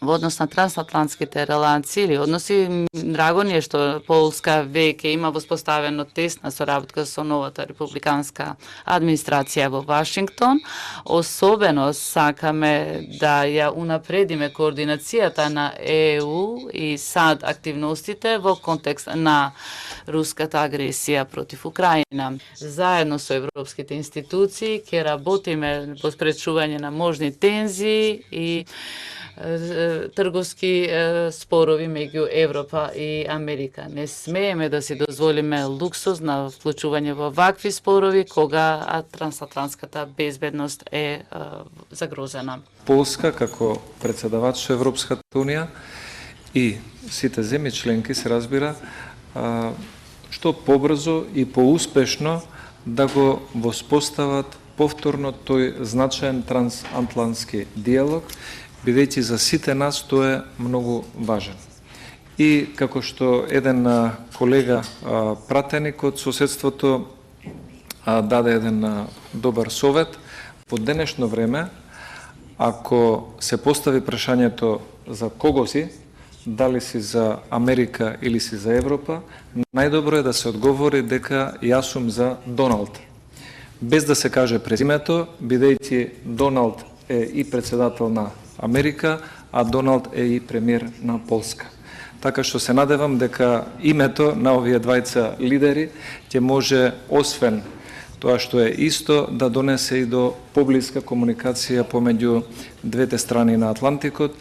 во однос на трансатлантските релации или односи. Драго ни е што Полска веќе има воспоставено тесна соработка со новата републиканска администрација во Вашингтон. Особено сакаме да ја унапредиме координацијата на ЕУ и САД активностите во контекст на руската агресија против Украина. Заедно со европските институции ќе работиме во спречување на можни тензии и трговски спорови меѓу Европа и Америка. Не смееме да си дозволиме луксуз на вклучување во вакви спорови кога трансатлантската безбедност е загрозена. Полска како председавач со Европската унија и сите земји членки се разбира што побрзо и поуспешно да го воспостават повторно тој значаен трансатлантски диалог, бидејќи за сите нас тој е многу важен. И како што еден колега пратеник од соседството даде еден добар совет, во денешно време, ако се постави прашањето за кого си, дали си за Америка или си за Европа, најдобро е да се одговори дека јас сум за Доналд. Без да се каже презимето, бидејќи Доналд е и председател на Америка, а Доналд е и премиер на Полска. Така што се надевам дека името на овие двајца лидери ќе може, освен тоа што е исто, да донесе и до поблиска комуникација помеѓу двете страни на Атлантикот.